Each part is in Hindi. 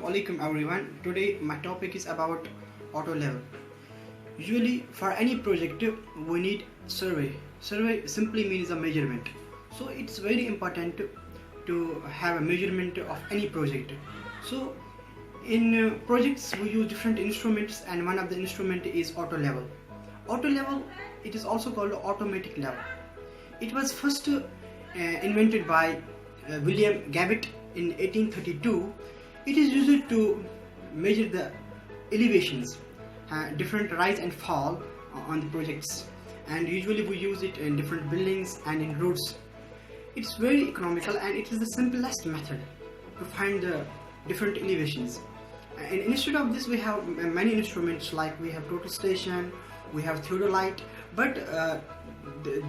Assalamualaikum everyone. Today my topic is about auto level. Usually for any project we need survey. Survey simply means a measurement. So it's very important to have a measurement of any project. So in projects we use different instruments, and one of the instrument is auto level. Auto level, it is also called automatic level. It was first invented by William Gavitt in 1832. It is used to measure the elevations, different rise and fall on the projects, and usually we use it in different buildings and in roads. It's very economical and it is the simplest method to find the different elevations. And instead of this we have many instruments, like we have total station, we have theodolite, but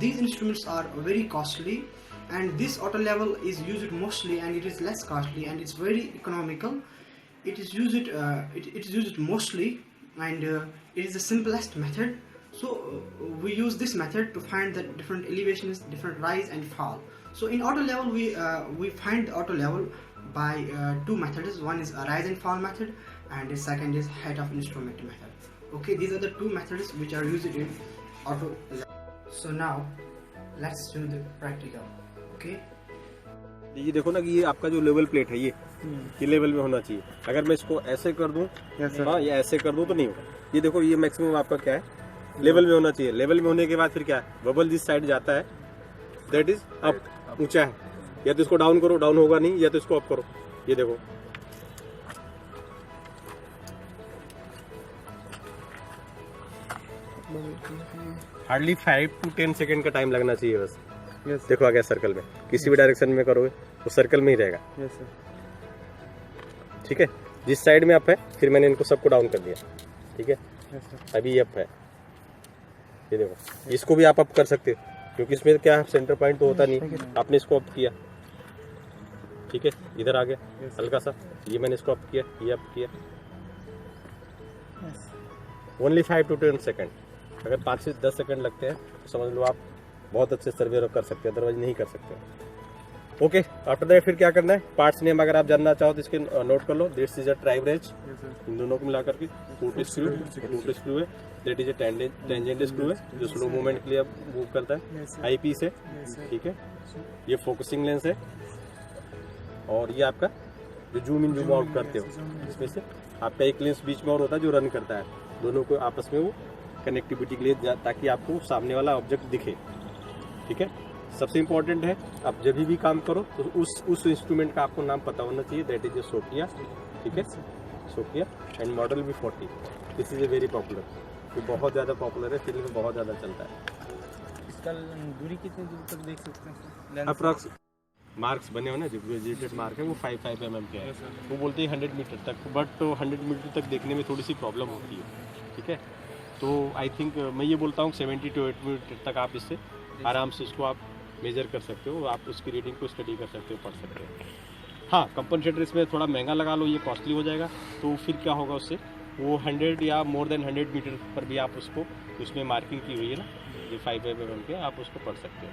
these instruments are very costly, and this auto level is used mostly, and it is less costly and it's very economical. It is used it is used mostly, and it is the simplest method. So we use this method to find the different elevations, different rise and fall. So in auto level we find the auto level by two methods. One is a rise and fall method, and the second is height of instrument method. Okay, these are the two methods which are used in auto level. So now let's do the practical. Okay, ये देखो ना कि ये आपका जो लेवल प्लेट है ये लेवल में होना चाहिए. अगर मैं इसको ऐसे कर दूं, हाँ ये ऐसे कर दूं तो नहीं होगा. ये देखो ये मैक्सिमम आपका क्या है, लेवल में होना चाहिए. लेवल में होने के बाद फिर क्या है, बबल जिस साइड जाता है दैट इज अप, ऊंचा है. या तो इसको डाउन करो, डाउन होगा नहीं, या तो इसको अप करो. ये देखो हार्डली 5 to 10 सेकेंड का टाइम लगना चाहिए बस. देखो आ गया सर्कल में. किसी भी डायरेक्शन में करोगे वो सर्कल में ही रहेगा. ठीक है, जिस साइड में अप है फिर मैंने इनको सबको डाउन कर दिया. ठीक है, अभी ये अप है. ये देखो इसको भी आप अप कर सकते हो, क्योंकि इसमें क्या है, सेंटर पॉइंट तो होता नहीं. आपने इसको अप किया, ठीक है, इधर आ गया हल्का सा. ये मैंने इसको अप किया, ये अप किया. Only 5 to 10 second. अगर 5 से 10 सेकेंड लगते हैं तो समझ लो आप बहुत अच्छे सर्वे कर सकते हैं, अदरवाइज नहीं कर सकते. ओके, आफ्टर दैट फिर क्या करना है, पार्ट्स नेम अगर आप जानना चाहो तो इसके नोट कर लो. This is a tribrach, इन दोनों को मिलाकर के फुट स्क्रू है. That is a tangent screw है जो स्लो मूवमेंट के लिए मूव करता है. आई पीस है, ठीक है. ये फोकसिंग लेंस है, और ये आपका जो जूम इन जूम आउट करते हो, इसमें से आपका एक लेंस बीच में और होता है जो रन करता है. दोनों को आपस में वो कनेक्टिविटी के लिए, ताकि आपको सामने वाला ऑब्जेक्ट दिखे. ठीक है, सबसे इम्पोर्टेंट है आप जब भी काम करो तो उस इंस्ट्रूमेंट का आपको नाम पता होना चाहिए. That is Sophia. ठीक है, सोफिया एंड मॉडल भी 40. This is a very popular, ये बहुत ज़्यादा पॉपुलर है, फील्ड में बहुत ज़्यादा चलता है. इसका दूरी कितनी दूर तक देख सकते हैं? अप्रॉक्स मार्क्स बने हो ना, जो विजिटेड मार्क है वो 5 mm के है. वो बोलते हैं 100 मीटर तक, बट 100 मीटर तक देखने में थोड़ी सी प्रॉब्लम होती है. ठीक है, तो आई थिंक मैं ये बोलता हूँ 70 to 80 मीटर तक आप इससे आराम से इसको आप मेजर कर सकते हो. आप उसकी रीडिंग को स्टडी कर सकते हो, पढ़ सकते हो. हाँ, कंपनसेटर इसमें थोड़ा महंगा लगा लो, ये कॉस्टली हो जाएगा. तो फिर क्या होगा उससे, वो 100 या मोर देन 100 मीटर पर भी आप उसको, उसमें मार्किंग की हुई है ना, ये 5 mm के, आप उसको पढ़ सकते हो.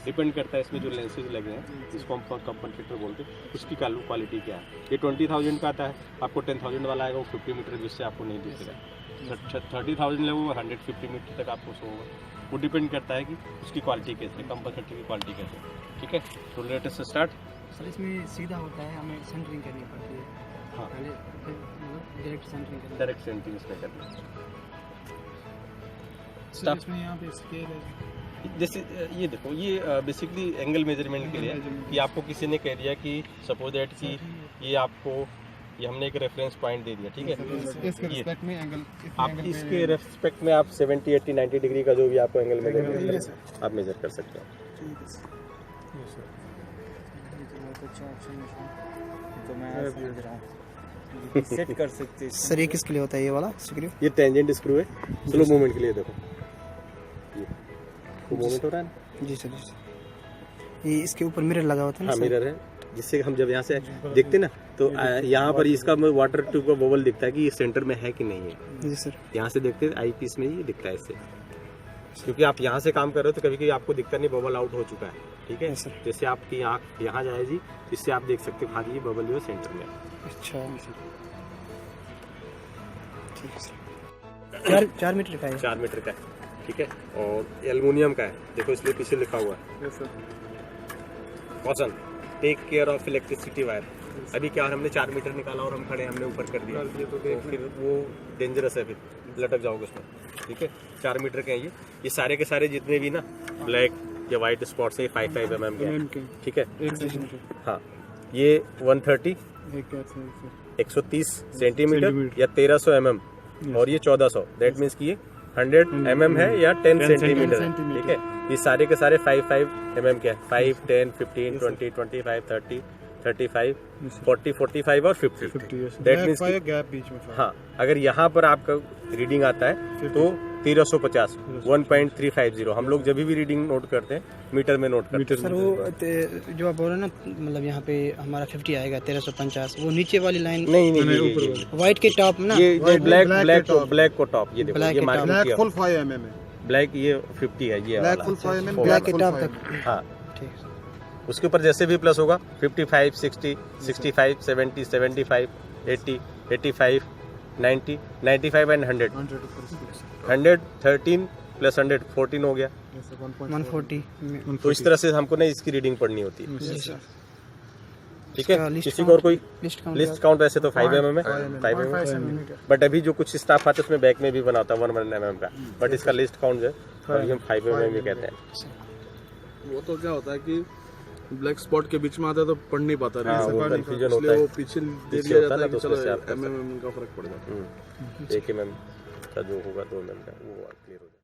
डिपेंड करता है इसमें जो लेंसेज लगे हैं, जिसको हम कंपनसेटर बोलते हैं, उसकी क्वालिटी क्या है. ये 20,000 का आता है, आपको 10,000 वाला आएगा वो 50 मीटर, जिससे आपको नहीं दिखेगा. 30,000 ले वो 150 मीटर तक आपको शो होगा. वो डिपेंड करता है कि उसकी क्वालिटी कैसे, कंपनसेटर की क्वालिटी कैसे. ठीक है, तो लेटेस्ट स्टार्ट. सर इसमें सीधा होता है, हमें सेंटरिंग करनी पड़ती है. हाँ, पहले डायरेक्ट सेंटरिंग करनी. डायरेक्ट सेंटरिंग इसमें करना. सर इसमें यहाँ पे स्केल है, जैसे ये देखो, ये बेसिकली एंगल मेजरमेंट के लिए कि आपको किसी ने कह दिया कि सपोज दैट कि ये आपको, ये हमने एक रेफरेंस पॉइंट दे दिया. ठीक है, इसके रिस्पेक्ट में एंगल, आप इसके रेस्पेक्ट में आप 70, 80, 90 डिग्री का जो भी आपको एंगल मेजर आप मेजर कर सकते हो. तो मैं समझ रहा हूँ सेट कर सकते हैं. सर ये किसके लिए होता है, ये वाला स्क्रू? ये टेंजेंट स्क्रू है, स्लो मूवमेंट के लिए. देखो ये मूवमेंट हो रहा है ना. जी सर, ये इसके ऊपर मिरर लगा होता है ना. हाँ, मिरर है, जिससे हम जब यहाँ से देखते ना तो यहाँ पर इसका वाटर ट्यूब का बबल दिखता है कि ये सेंटर में है कि नहीं है. जी सर, यहाँ से देखते आई पीस में ये दिखता है इससे. क्योंकि आप यहाँ से काम कर रहे हो तो कभी कभी आपको दिखता नहीं, बबल आउट हो चुका है. ठीक है, जैसे आपकी आँख यहाँ जाएगी, इससे आप देख सकते हो हाँ जी ये बबल जो है सेंटर में है. अच्छा, ठीक है सर। 4 मीटर का है। 4 मीटर का है, ठीक है। और एल्युमिनियम का है, देखो इसलिए पीछे लिखा हुआ है caution, take care of electricity wire. अभी क्या हमने 4 मीटर निकाला और हम खड़े हमने ऊपर कर दिया, तो फिर वो डेंजरस है, फिर लटक जाओगे उसमें, ठीक है। 4 मीटर के हैं ये सारे के सारे जितने भी ना ब्लैक या व्हाइट स्पॉट्स है 5 mm के, ठीक है। हाँ, ये 130 130 सेंटीमीटर या 1300 mm और ये 1400, दैट मीन्स कि ये 100 mm है या 10 सेंटीमीटर है, ठीक है। ये सारे के सारे 5 mm के हैं, 5, 10, 15, 20, 25, 30, 35, 40, 45 और 50, दैट मीन्स गैप बीच में। हाँ, अगर यहाँ पर आपका रीडिंग आता है तो 1350 1.350। हम लोग जब भी रीडिंग नोट करते हैं मीटर में नोट करते हैं। सर वो जो आप बोल रहे हैं ना, मतलब यहाँ पे हमारा 50 आएगा 1350, वो नीचे वाली लाइन नहीं, व्हाइट के टॉप में ना, ये ब्लैक को टॉप, ये देखो ये मार्किंग ब्लैक किया फुल 5 mm है, ब्लैक, ये 50 है, ये ब्लैक वाला फुल 5 mm, ब्लैक के टॉप तक। हाँ, ठीक है। उसके ऊपर जैसे भी प्लस होगा 55, 60, 65, 70, 75, 80, 85, 90, 95 एंड 100। 113 प्लस 100 14 हो गया, 140। तो इस तरह से हमको ना इसकी रीडिंग पढ़नी होती है, जी सर। ठीक है। किसी को और कोई लिस्ट काउंट वैसे तो 5 mm है, 5 mm, बट अभी जो कुछ स्टाफ आते हैं उसमें बैक में भी बनाता है 1 mm का, बट इसका लिस्ट काउंट जो है अभी हम 5 mm भी कहते हैं। वो तो क्या होता है कि ब्लैक स्पॉट के बीच में आता है तो पढ़ नहीं पाता, हाँ, वो कंफ्यूजन होता इसलिए है, वो पीछे दे पीछे दिया होता जाता है है ना, कि तो उसमें चलो से आप कर mm का फर्क पड़ जाता है। 1 mm का जो होगा 2 mm का वो क्लियर हो जाएगा।